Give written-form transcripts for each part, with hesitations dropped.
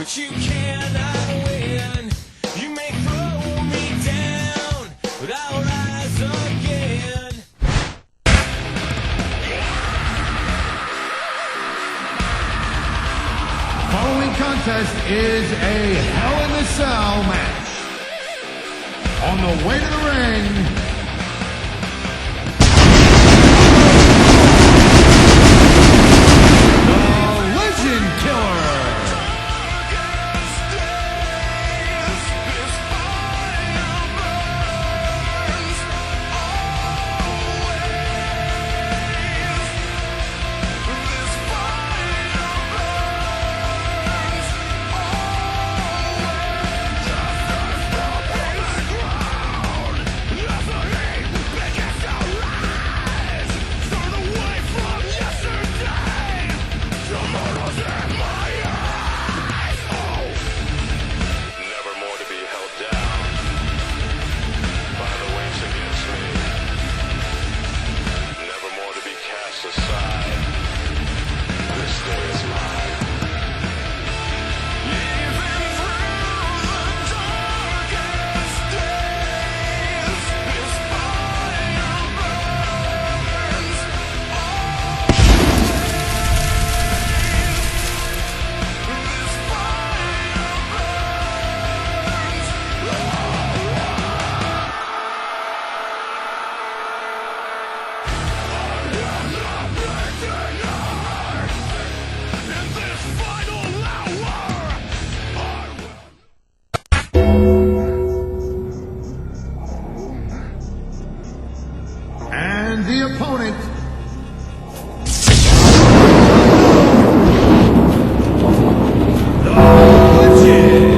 but you cannot win. You may throw me down, but I'll rise again. Following contest is a Hell in a Cell match. On the way to the ring, the Legend Killer. And the opponent, the Legend.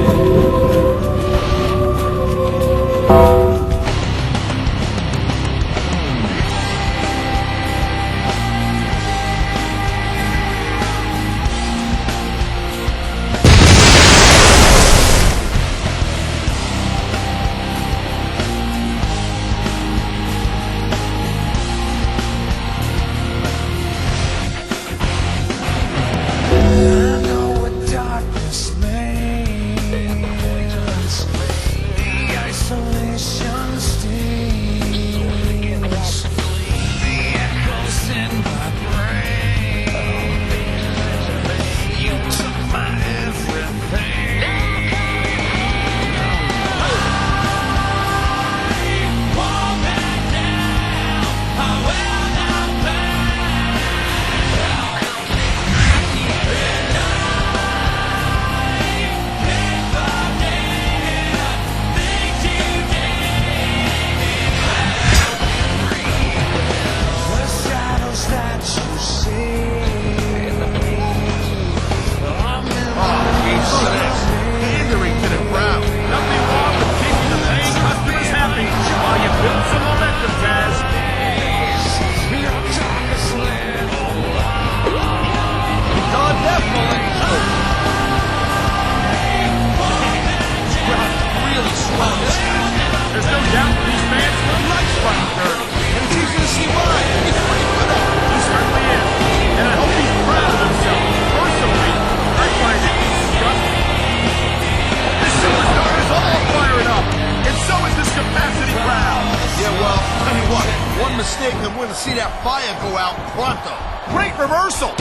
Mistake, I'm going to see that fire go out pronto. Great reversal.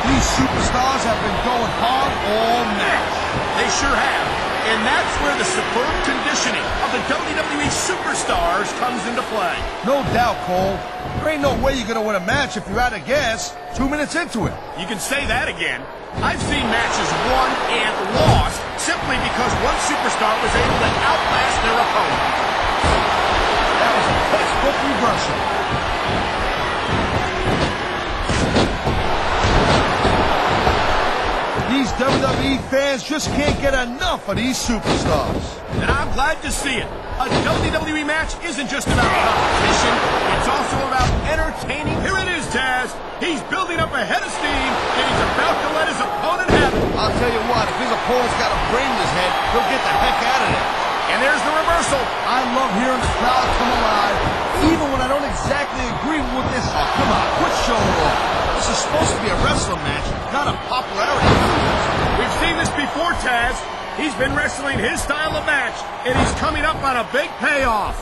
These superstars have been going hard all match. They sure have. And that's where the superb conditioning of the WWE superstars comes into play. No doubt, Cole. There ain't no way you're going to win a match if you're out of gas 2 minutes into it. You can say that again. I've seen matches won and lost simply because one superstar was able to outlast their opponent. That was a textbook reversal. These WWE fans just can't get enough of these superstars. And I'm glad to see it. A WWE match isn't just about competition, it's also about entertaining. Here it is, Taz. He's building up a head of steam, and he's about to let his opponent have it. I'll tell you what, if his opponent's got a brain in his head, he'll get the heck out of there. And there's the reversal. I love hearing the crowd come alive even when I don't exactly agree with this. Oh, come on, quit showing off. This is supposed to be a wrestling match, not a popularity contest. We've seen this before, Taz. He's been wrestling his style of match, and he's coming up on a big payoff.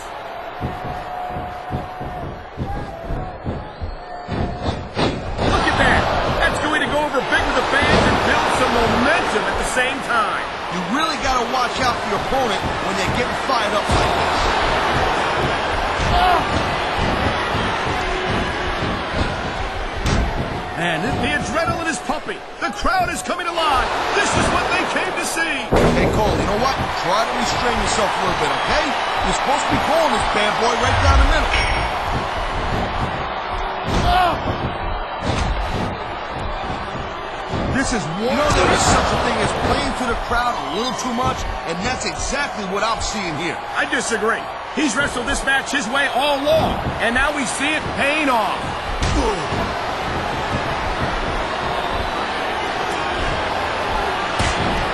Look at that. That's going to go over big with the fans and build some momentum at the same time. You really got to watch out for your opponent when they're getting fired up like this. Man, the adrenaline is pumping. The crowd is coming alive. This is what they came to see. Hey, Cole, you know what? Try to restrain yourself a little bit, okay? You're supposed to be pulling this bad boy right down the middle. This is war. You know, there is such a thing as playing to the crowd a little too much, and that's exactly what I'm seeing here. I disagree. He's wrestled this match his way all along, and now we see it paying off.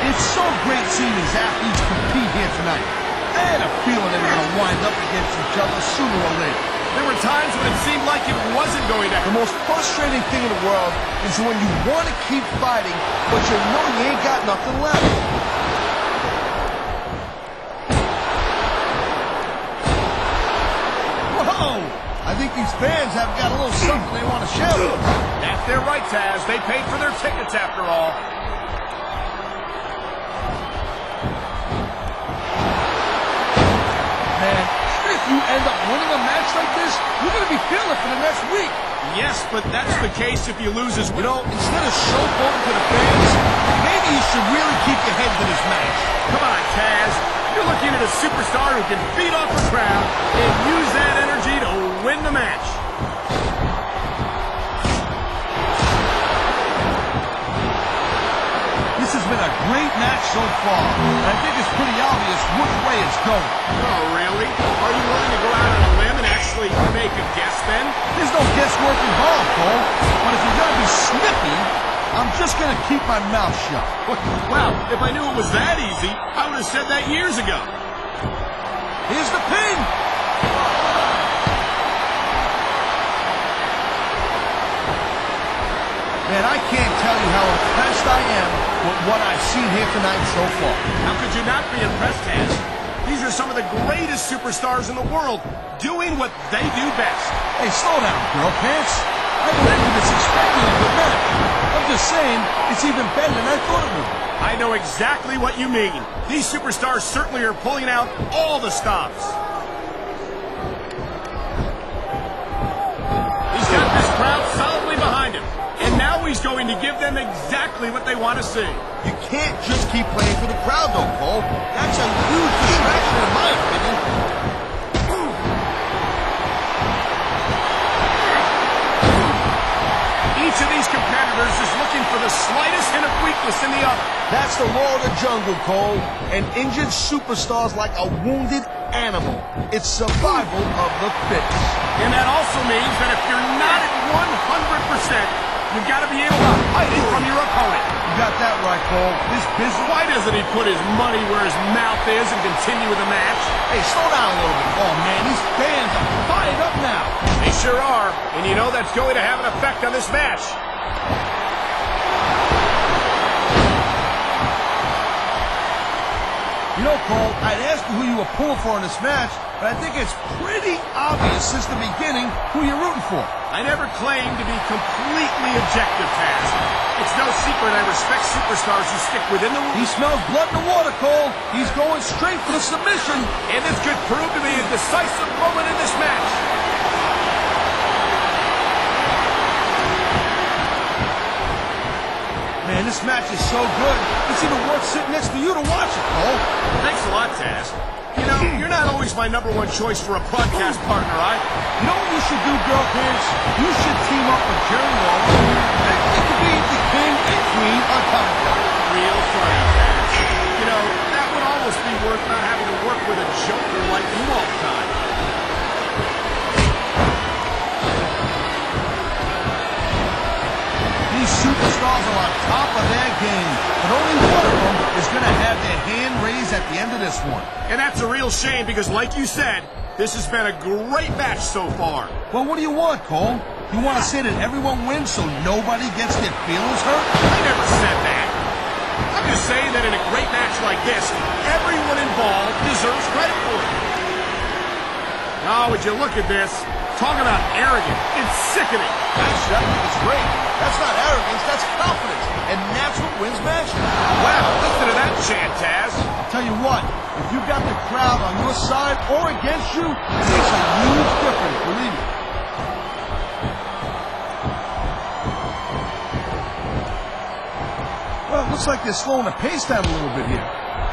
It's so great seeing these athletes compete here tonight. I had a feeling they were going to wind up against each other sooner or later. There were times when it seemed like it wasn't going to. The most frustrating thing in the world is when you want to keep fighting, but you know you ain't got nothing left. Whoa! I think these fans have got a little something they want to share with us. That's their right, Taz. They paid for their tickets after all. Man, if you end up winning a match like this, you're going to be feeling it for the next week. Yes, but that's the case if you lose as well. You know, instead of showboating to the fans, maybe you should really keep your head to this match. Come on, Taz. You're looking at a superstar who can feed off the crowd and use that energy to win the match. This has been a great match so far, and I think it's pretty obvious which way it's going. Oh, really? Are you willing to go out on a limb and actually make a guess then? There's no guesswork involved, Cole, but if you're going to be snippy, I'm just going to keep my mouth shut. Well, if I knew it was that easy, I would have said that years ago. Here's the pin. Man, I can't tell you how impressed I am with what I've seen here tonight so far. How could you not be impressed, Taz? These are some of the greatest superstars in the world doing what they do best. Hey, slow down, girl pants. I believe it's expecting a good match. I'm just saying, it's even better than I thought it would be. I know exactly what you mean. These superstars certainly are pulling out all the stops. He's got this crowd solidly behind him. And now he's going to give them exactly what they want to see. You can't just keep playing for the crowd, though, Cole. That's a huge distraction, in my opinion. Each of these competitors is looking for the slightest hint of weakness in the other. That's the law of the jungle, Cole. An injured superstar's like a wounded animal. It's survival of the fittest. And that also means that if you're not at 100%, you've got to be able to hide it from your opponent. You got that right, Cole. This business... Why doesn't he put his money where his mouth is and continue with the match? Hey, slow down a little bit. Oh, man, these fans are fired up now. They sure are. And you know that's going to have an effect on this match. You know, Cole, I'd ask you who you were pulling for in this match, but I think it's pretty obvious since the beginning who you're rooting for. I never claimed to be completely objective, Taz. It's no secret I respect superstars who stick within the rules. He smells blood in the water, Cole. He's going straight for the submission. And this could prove to be a decisive moment in this match. Man, this match is so good, it's even worth sitting next to you to watch it, Cole. Thanks a lot, Taz. You know, you're not always my #1 choice for a podcast partner, You know what you should do, girl pants? You should team up with Jerry Lawler, and you could be the king and queen on top of that. Real funny, Taz. You know, that would almost be worth not having to work with a joker like you all the time. These superstars are on top of their game, but only one of them is going to have their hand raised at at the end of this one. And that's a real shame because, like you said, this has been a great match so far. Well, what do you want, Cole? You want to say that everyone wins so nobody gets their feelings hurt? I never said that. I'm just saying that in a great match like this, everyone involved deserves credit for it. Oh, would you look at this? Talk about arrogant. It's sickening. Actually, I think it's great. That's not arrogance, that's confidence. And that's what wins matches. Wow, listen to that chant, Taz. I'll tell you what, if you got the crowd on your side or against you, it makes a huge difference, believe me. Well, it looks like they're slowing the pace down a little bit here.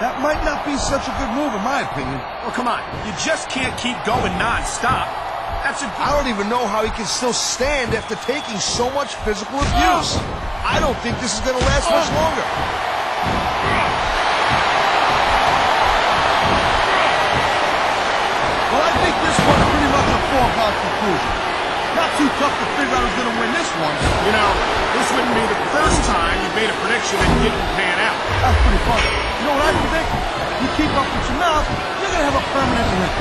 That might not be such a good move, in my opinion. Well, come on. You just can't keep going non-stop. I don't even know how he can still stand after taking so much physical abuse. I don't think this is going to last much longer. Well, I think this one's pretty much a foregone conclusion. Not too tough to figure out who's going to win this one. You know, this wouldn't be the first time you made a prediction that didn't pan out. That's pretty funny. You know what I predict? You keep up with your mouth, you're going to have a permanent win.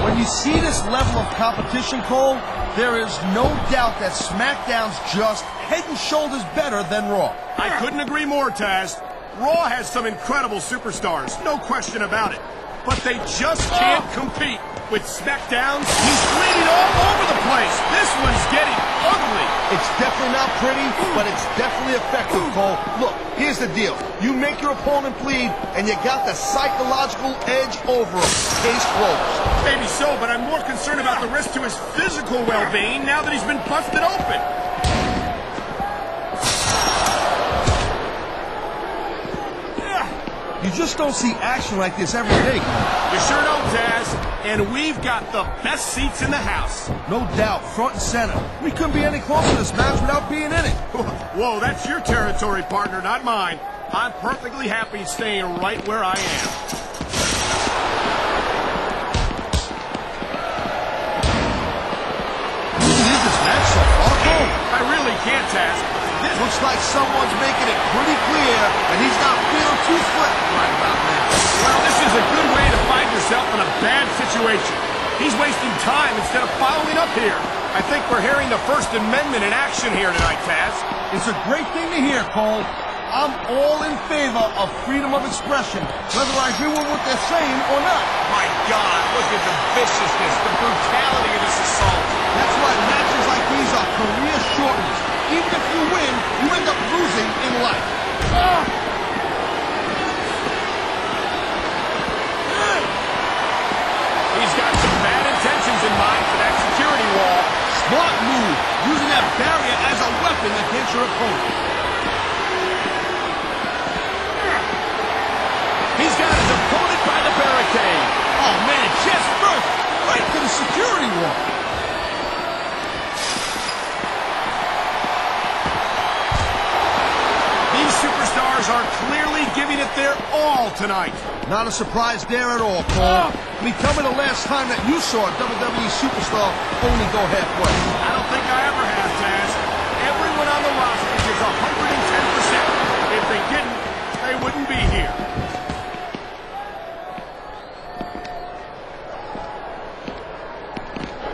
When you see this level of competition, Cole, there is no doubt that SmackDown's just head and shoulders better than Raw. I couldn't agree more, Taz. Raw has some incredible superstars, no question about it. But they just can't compete with SmackDown. He's bleeding all over the place. This one's getting ugly. It's definitely not pretty, but it's definitely effective, Cole. Look, here's the deal. You make your opponent bleed, and you got the psychological edge over him. Case closed. Maybe so, but I'm more concerned about the risk to his physical well-being now that he's been busted open. You just don't see action like this every day, Cole. You sure don't, Taz. And we've got the best seats in the house. No doubt, front and center. We couldn't be any closer to this match without being in it. Whoa, that's your territory, partner, not mine. I'm perfectly happy staying right where I am. Who is this match so far, Cole? I really can't, Taz. This looks like someone's making it pretty clear that he's not feeling too threatened right about now. Well, this is a good way to find yourself in a bad situation. He's wasting time instead of following up here. I think we're hearing the First Amendment in action here tonight, Taz. It's a great thing to hear, Cole. I'm all in favor of freedom of expression, whether I agree with what they're saying or not. My God, look at the viciousness, the brutality of this assault. That's why matches like these are career shorteners. Even if you win, you end up losing in life. He's got some bad intentions in mind for that security wall. Smart move, using that barrier as a weapon against your opponent. He's got his opponent by the barricade. Oh man, chest first, right to the security wall. These superstars are clearly giving it their all tonight. Not a surprise there at all, Cole. I mean, tell me the last time that you saw a WWE superstar only go halfway. I don't think I ever have, Taz. Everyone on the roster gives 110%. If they didn't, they wouldn't be here.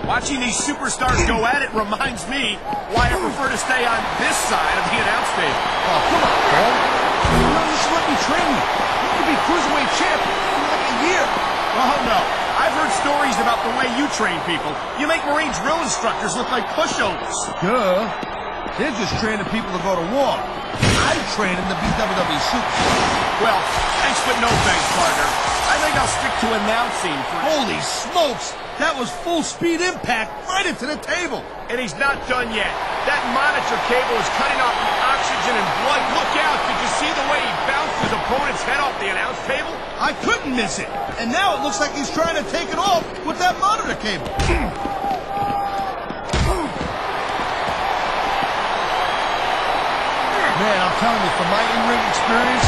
Watching these superstars go at it reminds me why I prefer to stay on this side of the announce table. Oh, come on, Cole. You know, just let me train you. You could be Cruiserweight champ in like a year. Oh, no. I've heard stories about the way you train people. You make Marine drill instructors look like pushovers. Duh. They're just training people to go to war. I train them to be WWE superstars. Well, thanks but no thanks, partner. I think I'll stick to announcing for... Holy smokes! That was full speed impact right into the table. And he's not done yet. That monitor cable is cutting off the oxygen and blood. Look out! Did you see the way he bounced his opponent's head off the announce table? I couldn't miss it. And now it looks like he's trying to take it off with that monitor cable. Man, I'm telling you, from my in-ring experience,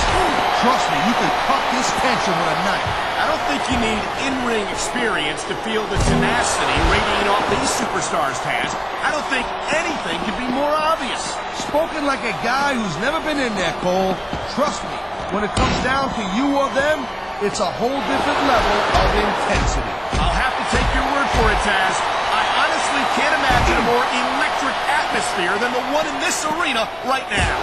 Trust me, you can cut this tension with a knife. I don't think you need in-ring experience to feel the tenacity radiating off these superstars, Taz. I don't think anything could be more obvious. Spoken like a guy who's never been in there, Cole. Trust me, when it comes down to you or them, it's a whole different level of intensity. I'll have to take your word for it, Taz. I honestly can't imagine a more electric atmosphere than the one in this arena right now.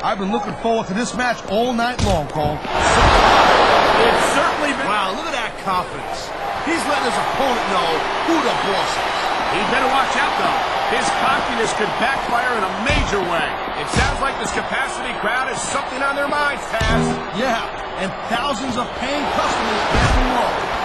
I've been looking forward to this match all night long, Cole. It's certainly been... Wow, look at that confidence. He's letting his opponent know who the boss is. He'd better watch out, though. His cockiness could backfire in a major way. It sounds like this capacity crowd has something on their minds, Taz. Yeah, and thousands of paying customers can't be wrong.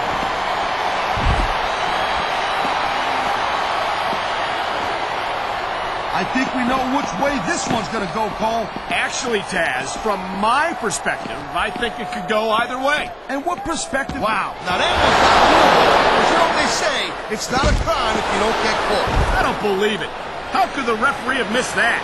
I think we know which way this one's gonna go, Cole. Actually, Taz, from my perspective, I think it could go either way. And what perspective? Wow, now that one's not good. But you know what they say, it's not a crime if you don't get caught. I don't believe it. How could the referee have missed that?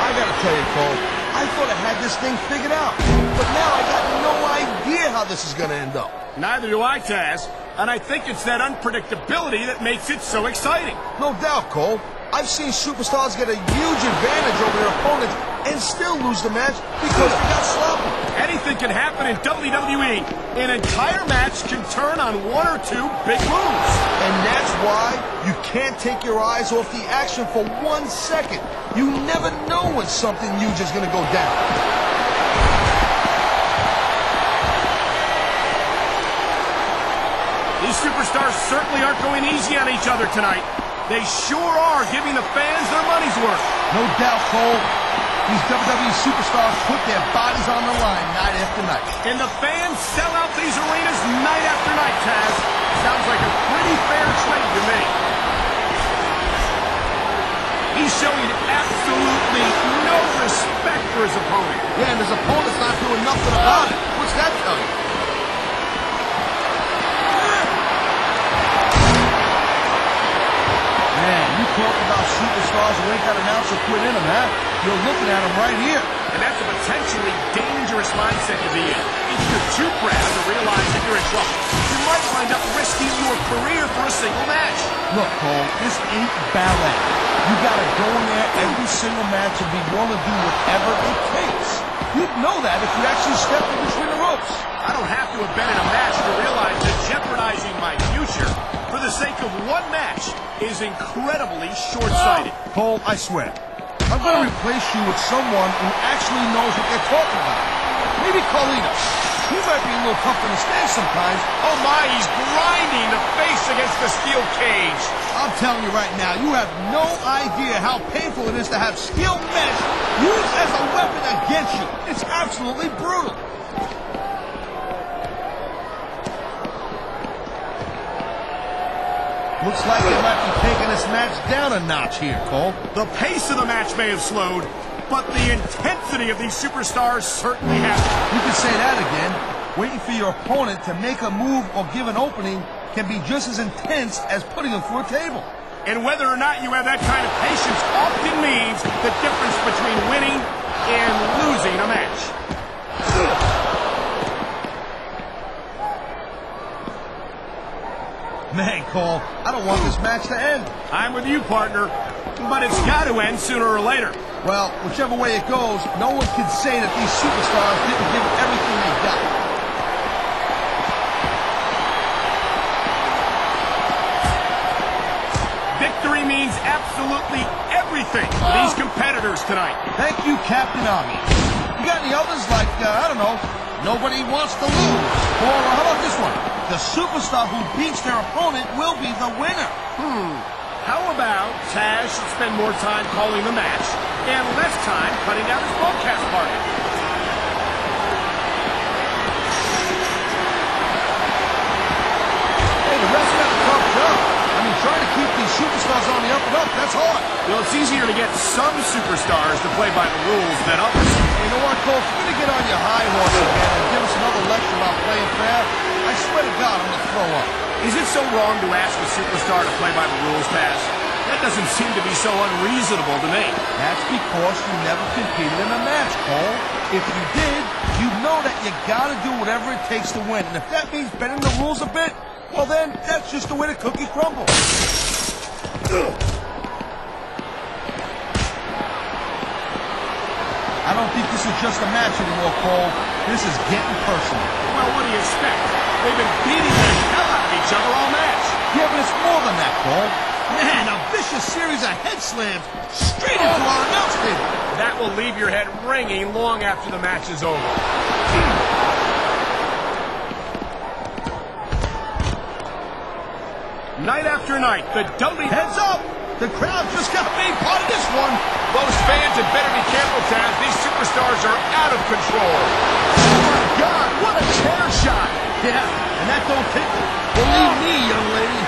I gotta tell you, Cole, I thought I had this thing figured out. But now I got no idea how this is gonna end up. Neither do I, Taz. And I think it's that unpredictability that makes it so exciting. No doubt, Cole. I've seen superstars get a huge advantage over their opponents and still lose the match because they got sloppy. Anything can happen in WWE. An entire match can turn on one or two big moves. And that's why you can't take your eyes off the action for 1 second. You never know when something huge is going to go down. These superstars certainly aren't going easy on each other tonight. They sure are giving the fans their money's worth. No doubt, Cole. These WWE superstars put their bodies on the line night after night. And the fans sell out these arenas night after night, Taz. Sounds like a pretty fair trade to me. He's showing absolutely no respect for his opponent. Yeah, and his opponent's not doing nothing about it. What's that tell you? Man, you talk about superstars who ain't got an ounce of quit in them, huh? You're looking at them right here. And that's a potentially dangerous mindset to be in. If you're too proud to realize that you're in trouble, you might wind up risking your career for a single match. Look, Cole, this ain't ballet. You gotta go in there every single match and be willing to do whatever it takes. You'd know that if you actually stepped in between the ropes. I don't have to have been in a match to realize that jeopardizing my future for the sake of one match is incredibly short-sighted. Cole, I swear, I'm gonna replace you with someone who actually knows what they're talking about. Maybe Carlito. He might be a little tough to understand sometimes. Oh my, he's grinding the face against the steel cage. I'm telling you right now, you have no idea how painful it is to have steel mesh used as a weapon against you. It's absolutely brutal. Looks like they might be taking this match down a notch here, Cole. The pace of the match may have slowed, but the intensity of these superstars certainly hasn't. You can say that again. Waiting for your opponent to make a move or give an opening can be just as intense as putting them through a table. And whether or not you have that kind of patience often means the difference between winning and losing a match. Man, Cole, I don't want this match to end. I'm with you, partner, but it's got to end sooner or later. Well, whichever way it goes, no one can say that these superstars didn't give everything they got. Victory means absolutely everything to these competitors tonight. Thank you, Captain Obvious. You got any others like, I don't know, nobody wants to lose? Or how about this one? The superstar who beats their opponent will be the winner. How about Taz should spend more time calling the match and less time cutting out his broadcast partner? Hey, the ref's got a tough job. I mean, trying to keep these superstars on the up and up, that's hard. Well, it's easier to get some superstars to play by the rules than others. You know what, Cole? If you're going to get on your high horse again and give us another lecture about playing fair, I I swear to God, I'm gonna throw up. Is it so wrong to ask a superstar to play by the rules, Taz? That doesn't seem to be so unreasonable to me. That's because you never competed in a match, Cole. If you did, you know that you gotta do whatever it takes to win. And if that means bending the rules a bit, well then, that's just the way the cookie crumbles. I don't think this is just a match anymore, Cole. This is getting personal. Well, what do you expect? They've been beating the hell out of each other all match. Yeah, but it's more than that, Cole. Man, a vicious series of head slams straight into our announce table. That will leave your head ringing long after the match is over. Night after night, the WWE... Heads up! The crowd just got made part of this one. Those fans had better be careful, Taz. These superstars are out of control. Oh, my God, what a chair shot. Yeah, and that don't take... Believe me, young lady.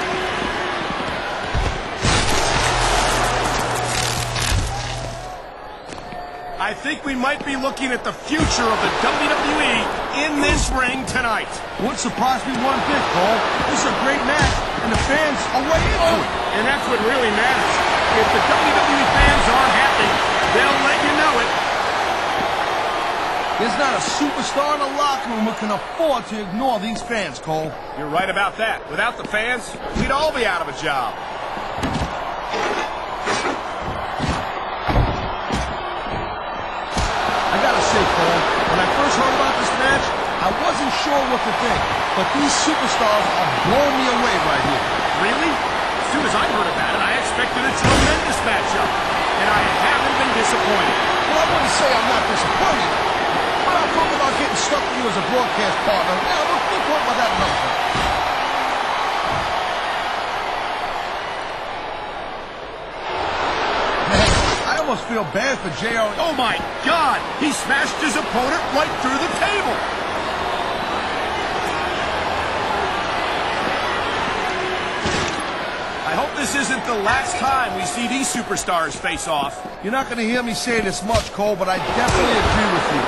I think we might be looking at the future of the WWE in this ring tonight. Wouldn't surprise me one bit, Cole. This is a great match, and the fans are way into it. And that's what really matters. If the WWE fans aren't happy, they'll let you know it. There's not a superstar in the locker room who can afford to ignore these fans, Cole. You're right about that. Without the fans, we'd all be out of a job. I gotta say, Cole, when I first heard about this match, I wasn't sure what to think. But these superstars are blowing me away right here. Really? As soon as I heard about it, I expected a tremendous matchup. And I haven't been disappointed. Well, I wouldn't say I'm not disappointed, but I'm talking about getting stuck with you as a broadcast partner. Now, we'll talk about that another time. Man, I almost feel bad for JR. Oh my God! He smashed his opponent right through the table! I hope this isn't the last time we see these superstars face off. You're not going to hear me say this much, Cole, but I definitely agree with you.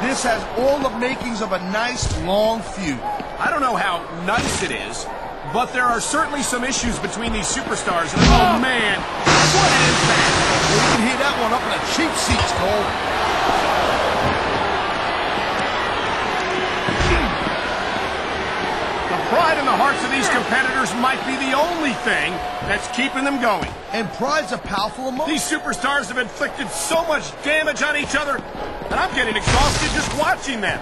This has all the makings of a nice, long feud. I don't know how nice it is, but there are certainly some issues between these superstars. And oh man, what an impact! You can hear that one up in the cheap seats, Cole. The pride in the hearts of these competitors might be the only thing that's keeping them going. And pride's a powerful emotion. These superstars have inflicted so much damage on each other, and I'm getting exhausted just watching them.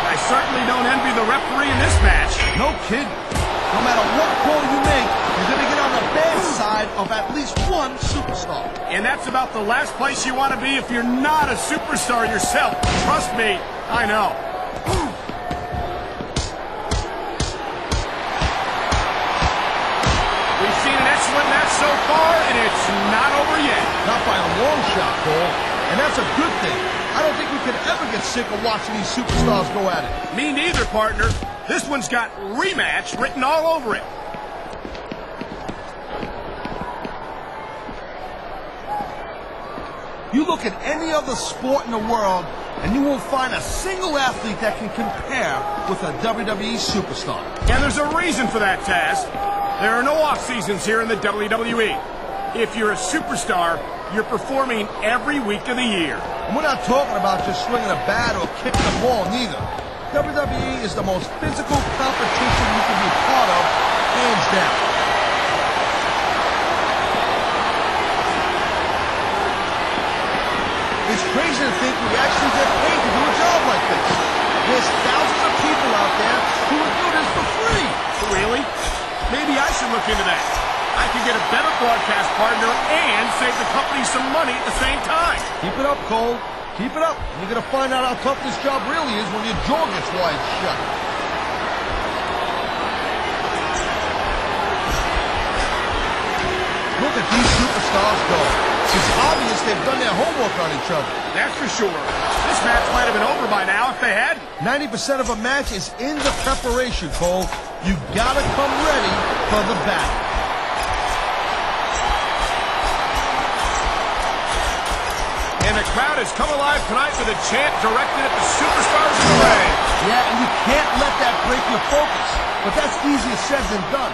I certainly don't envy the referee in this match. No kidding. No matter what call you make, you're going to get on the bad side of at least one superstar. And that's about the last place you want to be if you're not a superstar yourself. Trust me, I know. We've seen an excellent match so far, and it's not over yet. Not by a long shot, Cole. And that's a good thing. I don't think we could ever get sick of watching these superstars go at it. Me neither, partner. This one's got rematch written all over it. You look at any other sport in the world, and you won't find a single athlete that can compare with a WWE superstar. And there's a reason for that, Taz. There are no off-seasons here in the WWE. If you're a superstar, you're performing every week of the year. And we're not talking about just swinging a bat or kicking a ball, neither. WWE is the most physical competition you can be part of, hands down. It's crazy to think we actually get paid to do a job like this. There's thousands of people out there who would do this for free. Really? Maybe I should look into that. I could get a better broadcast partner and save the company some money at the same time. Keep it up, Cole. Keep it up. You're going to find out how tough this job really is when your jaw gets wide shut. Look at these superstars go. It's obvious they've done their homework on each other. That's for sure. This match might have been over by now if they had. 90% of a match is in the preparation, Cole. You gotta come ready for the battle. And the crowd has come alive tonight with a chant directed at the superstars in the ring. Yeah, and you can't let that break your focus. But that's easier said than done.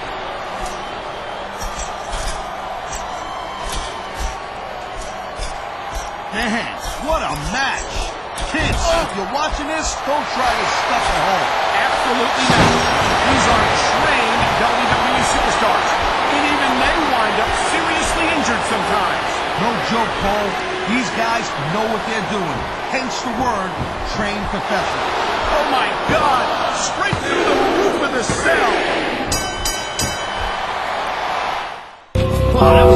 Man, what a match. Kids, if you're watching this, don't try this stuff at home. Absolutely not. These are trained WWE superstars. And even they wind up seriously injured sometimes. No joke, Cole. These guys know what they're doing. Hence the word, trained professional. Oh my God! Straight through the roof of the cell! Oh, that was